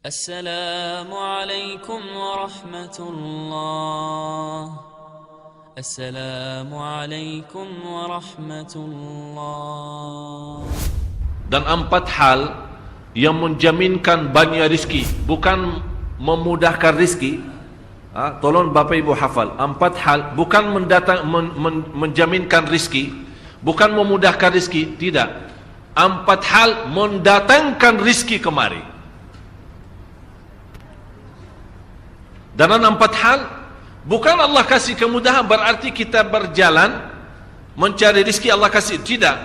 السلام عليكم ورحمة الله. السلام عليكم ورحمة الله. Dan 4 hal yang menjaminkan banyak rizki, bukan memudahkan rizki. Tolong Bapak Ibu hafal, 4 hal bukan menjaminkan rizki, bukan memudahkan rizki, tidak. 4 hal mendatangkan rizki kemari. Dan 4 hal bukan Allah kasih kemudahan berarti kita berjalan mencari rizki Allah kasih, tidak.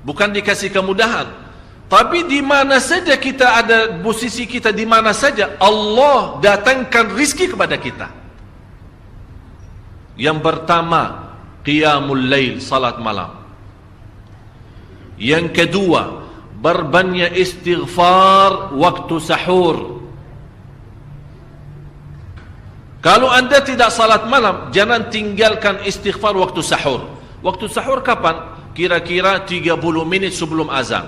Bukan dikasih kemudahan, tapi di mana saja kita ada, posisi kita di mana saja, Allah datangkan rizki kepada kita. Yang pertama, qiyamul lail, salat malam. Yang kedua, berbanyak istighfar waktu sahur. Kalau anda tidak salat malam, jangan tinggalkan istighfar waktu sahur. Waktu sahur kapan? Kira-kira 30 minit sebelum azan.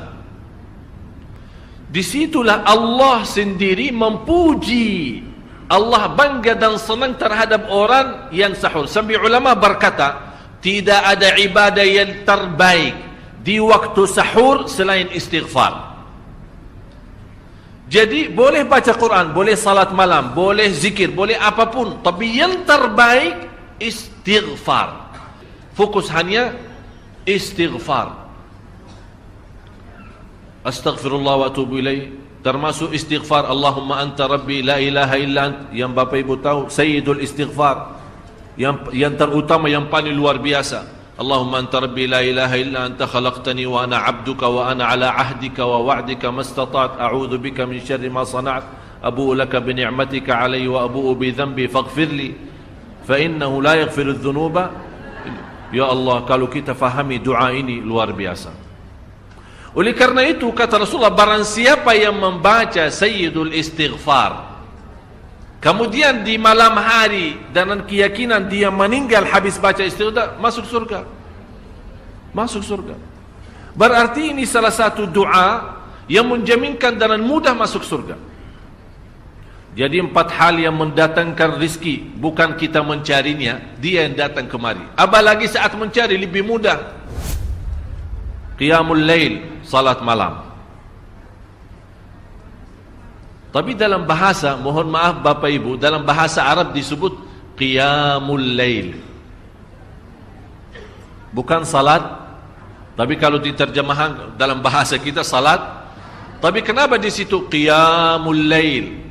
Disitulah Allah sendiri memuji, Allah bangga dan senang terhadap orang yang sahur. Sampai ulama berkata, tidak ada ibadah yang terbaik di waktu sahur selain istighfar. Jadi boleh baca Quran, boleh salat malam, boleh zikir, boleh apapun, tapi yang terbaik istighfar. Fokus hanya istighfar. Astaghfirullah wa atubu ilaih, termasuk istighfar Allahumma anta rabbi la ilaha illa ant, yang Bapak Ibu tahu sayyidul istighfar, yang terutama, yang paling luar biasa. Allahumma anta rabbi la ilaha illa anta khalaqtani wa ana abduka wa ana ala ahdika wa wa'dika mastata'at a'udzu bika min syarri ma sana'at abu'u laka bi ni'matika alayya wa abu'u bi dhanbi faghfirli fa innahu la yaghfiru dzunuba. Ya Allah, kalau kita fahami doa ini luar biasa. Oleh karena itu kata Rasulullah, barang siapa yang membaca sayyidul istighfar kemudian di malam hari dengan keyakinan dia meninggal habis baca istighfar, masuk surga. Masuk surga. Berarti ini salah satu doa yang menjaminkan dengan mudah masuk surga. Jadi 4 hal yang mendatangkan rizki, bukan kita mencarinya, dia yang datang kemari. Apalagi saat mencari lebih mudah. Qiyamul lail, salat malam. Tapi dalam bahasa, mohon maaf Bapak Ibu, dalam bahasa Arab disebut qiyamul lail, bukan salat. Tapi kalau diterjemahkan dalam bahasa kita salat. Tapi kenapa di situ qiyamul lail?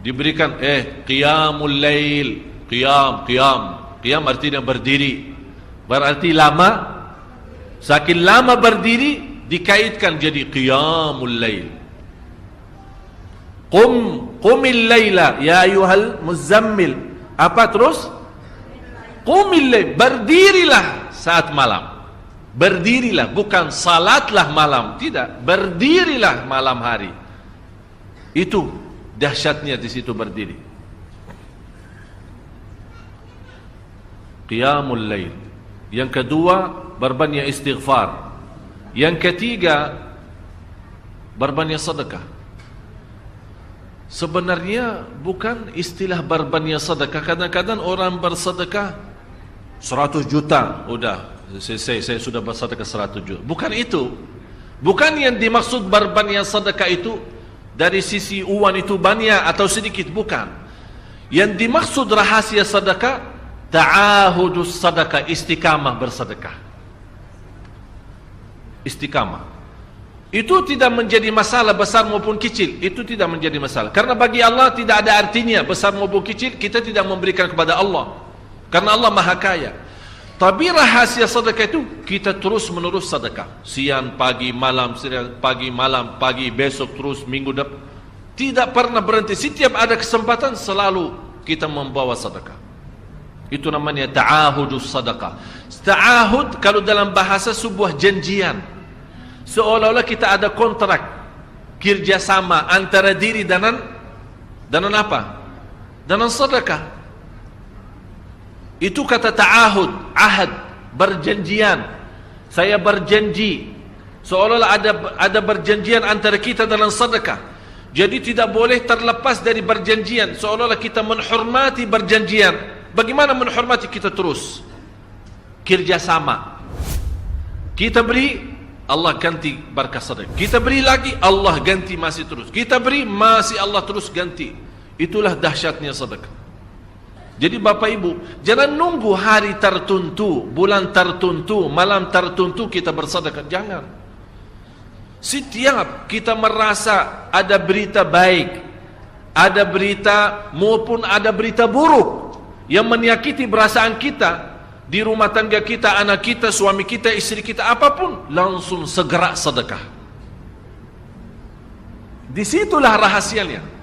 Diberikan qiyamul lail, qiyam artinya berdiri. Berarti lama. Saking lama berdiri dikaitkan jadi qiyamul lail. Qumil laila ya ayyuhal muzammil. Apa terus? Qumil lail, berdirilah saat malam. Berdirilah, bukan salatlah malam, tidak. Berdirilah malam hari. Itu dahsyatnya di situ berdiri. Qiyamul lail. Yang kedua, berbanyak istighfar. Yang ketiga, berbanyak sedekah. Sebenarnya bukan istilah berbanyak sedekah. Kadang-kadang orang bersedekah 100 juta, udah saya sudah bersedekah 100 juta. Bukan itu. Bukan yang dimaksud berbanyak sedekah itu dari sisi uang itu banyak atau sedikit, bukan. Yang dimaksud rahasia sedekah, ta'ahudus sedekah, istiqamah bersedekah. Istiqamah itu tidak menjadi masalah besar maupun kecil. Itu tidak menjadi masalah, karena bagi Allah tidak ada artinya besar maupun kecil. Kita tidak memberikan kepada Allah karena Allah maha kaya. Tapi rahasia sedekah itu kita terus menerus sedekah, siang pagi malam, siang pagi malam, pagi besok terus, minggu depan, tidak pernah berhenti. Setiap ada kesempatan selalu kita membawa sedekah. Itu namanya ta'ahudus sedekah. Ta'ahud kalau dalam bahasa sebuah janjian, seolah-olah kita ada kontrak kerjasama antara diri dengan apa? Dengan sedekah. Itu kata ta'ahud, ahad, berjanjian. Saya berjanji, seolah-olah ada berjanjian antara kita dalam sedekah. Jadi tidak boleh terlepas dari berjanjian, seolah-olah kita menghormati berjanjian. Bagaimana menghormati? Kita terus kerjasama. Kita beri, Allah ganti berkah sedekah. Kita beri lagi, Allah ganti masih terus. Kita beri, masih Allah terus ganti. Itulah dahsyatnya sedekah. Jadi Bapak Ibu, jangan nunggu hari tertentu, bulan tertentu, malam tertentu kita bersedekah. Jangan. Setiap kita merasa ada berita baik, ada berita maupun ada berita buruk yang menyakiti perasaan kita, di rumah tangga kita, anak kita, suami kita, istri kita, apapun, langsung segera sedekah. Disitulah rahasianya.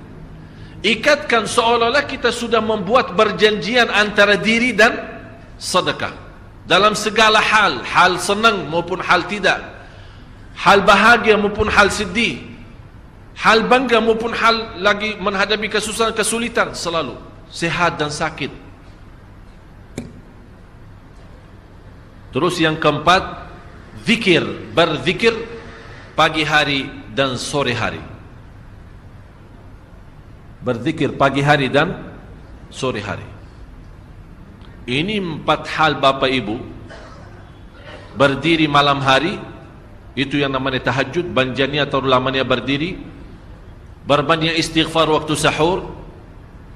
Ikatkan seolah-olah kita sudah membuat perjanjian antara diri dan sedekah. Dalam segala hal, hal senang maupun hal tidak, hal bahagia maupun hal sedih, hal bangga maupun hal lagi menghadapi kesusahan, kesulitan, selalu sehat dan sakit. Terus yang keempat, zikir, berzikir pagi hari dan sore hari. Berzikir pagi hari dan sore hari. Ini 4 hal Bapak Ibu. Berdiri malam hari, itu yang namanya tahajud, banjanya atau lamanya berdiri. Berbanyak istighfar waktu sahur.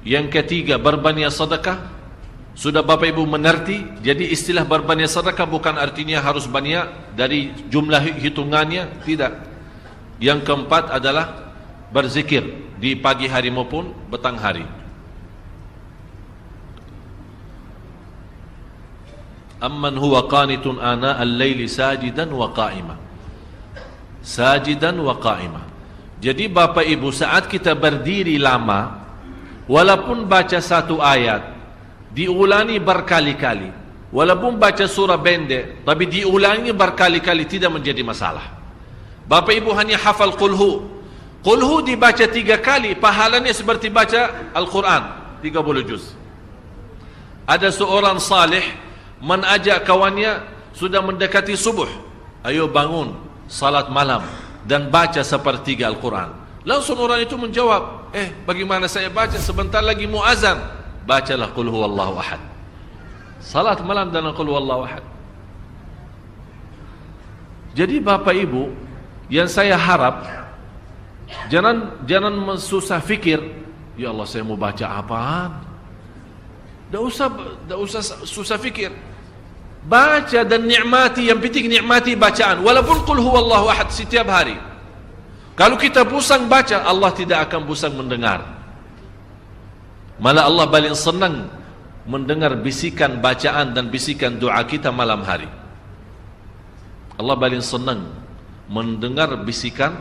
Yang ketiga, berbanyak sedekah. Sudah Bapak Ibu mengerti? Jadi istilah berbanyak sedekah bukan artinya harus banyak dari jumlah hitungannya, tidak. Yang keempat adalah berzikir di pagi hari maupun petang hari. Amman huwa qanitun ana al-laili sajidan wa qa'ima. Sajidan wa qa'ima. Jadi Bapak Ibu, saat kita berdiri lama, walaupun baca satu ayat, diulangi berkali-kali, walaupun baca surah pendek, tapi diulangi berkali-kali, tidak menjadi masalah. Bapak Ibu hanya hafal qulhu. Qulhu dibaca 3 kali, pahalanya seperti baca Al-Quran 30 juz. Ada seorang salih mengajak kawannya, sudah mendekati subuh, ayo bangun salat malam dan baca sepertiga Al-Quran. Langsung orang itu menjawab, bagaimana saya baca, sebentar lagi mau azan. Bacalah qul huwallahu ahad. Salat malam dan qul huwallahu ahad. Jadi Bapak Ibu, yang saya harap, jangan susah fikir, ya Allah saya mau baca apaan. Tak usah susah fikir. Baca dan nikmati, yang penting nikmati bacaan. Walaupun qul huwallahu ahad setiap hari. Kalau kita pusing baca, Allah tidak akan pusing mendengar. Malah Allah paling senang mendengar bisikan bacaan dan bisikan doa kita malam hari. Allah paling senang mendengar bisikan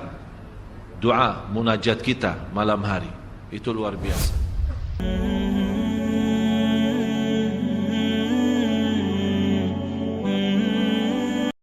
doa munajat kita malam hari. Itu luar biasa.